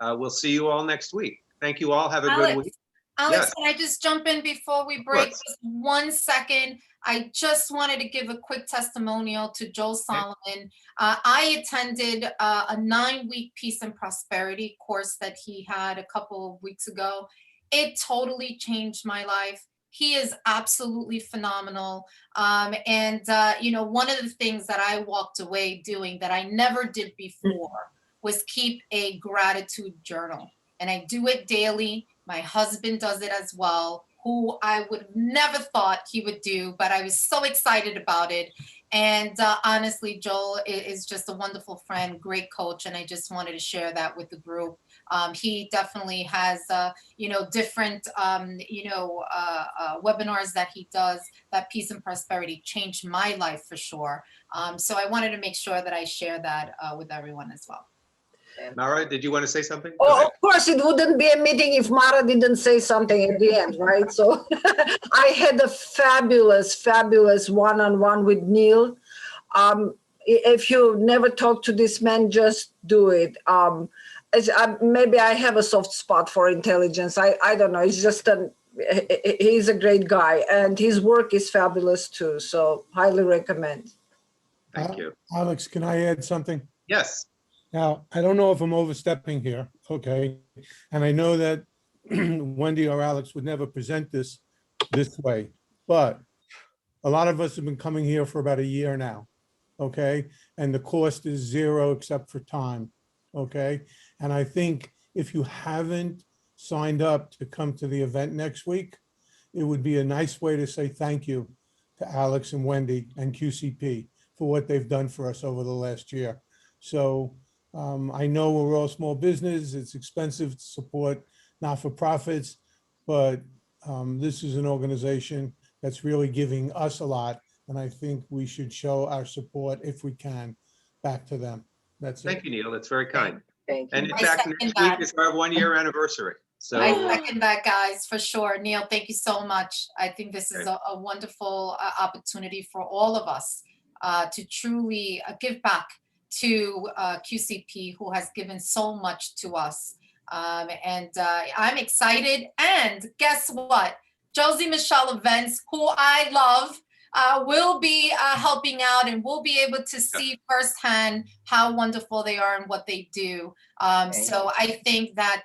We'll see you all next week. Thank you all. Have a good week. Alex, Yes. can I just jump in before we break? Just 1 second. I just wanted to give a quick testimonial to Joel Solomon. I attended a 9-week peace and prosperity course that he had a couple of weeks ago. It totally changed my life. He is absolutely phenomenal. You know, one of the things that I walked away doing that I never did before was keep a gratitude journal. And I do it daily. My husband does it as well, who I would have never thought he would do, but I was so excited about it. And honestly, Joel is just a wonderful friend, great coach, and I just wanted to share that with the group. He definitely has, you know, different, webinars that he does. That Peace and Prosperity changed my life for sure. So I wanted to make sure that I share that with everyone as well. Mara, did you want to say something? Oh, of course, it wouldn't be a meeting if Mara didn't say something at the end, right? So I had a fabulous one-on-one with Neil. If you never talked to this man, just do it. Maybe I have a soft spot for intelligence. I don't know. It's just he's a great guy, and his work is fabulous too. So highly recommend. Thank you. Alex, can I add something? Yes. Now, I don't know if I'm overstepping here, okay? And I know that Wendy or Alex would never present this way, but a lot of us have been coming here for about a year now, okay? And the cost is 0 except for time, okay? And I think if you haven't signed up to come to the event next week, it would be a nice way to say thank you to Alex and Wendy and QCP for what they've done for us over the last year. So I know we're all small business. It's expensive to support not-for-profits, but this is an organization that's really giving us a lot. And I think we should show our support, if we can, back to them. That's it. Thank you, Neil. That's very kind. Thank you. And in fact, next week is our 1-year anniversary. So I second that, guys, for sure. Neil, thank you so much. I think this is a wonderful opportunity for all of us to truly give back to QCP, who has given so much to us. I'm excited. And guess what? Josie Michelle Events, who I love, will be helping out, and we'll be able to see firsthand how wonderful they are and what they do. So I think that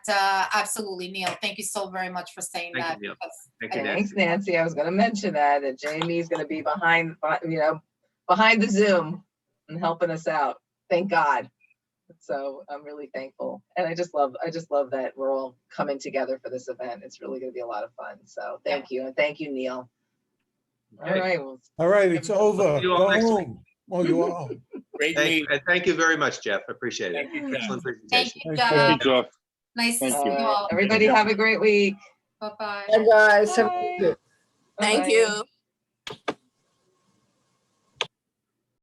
absolutely, Neil, thank you so very much for saying that. You, Thanks, Nancy. I was going to mention that Jamie's going to be behind the Zoom and helping us out. Thank God. So I'm really thankful. And I just love that we're all coming together for this event. It's really going to be a lot of fun. So thank you. And thank you, Neil. Okay. All right, it's over. See you all Go next week. home. Oh, you are home. Thank you very much, Jeff. Appreciate it. Excellent presentation. Thank you, Thank Jeff. you. Jeff. Nice to Thank see you. you all. Everybody have a great week. Bye-bye. Bye, guys. Bye. Thank you.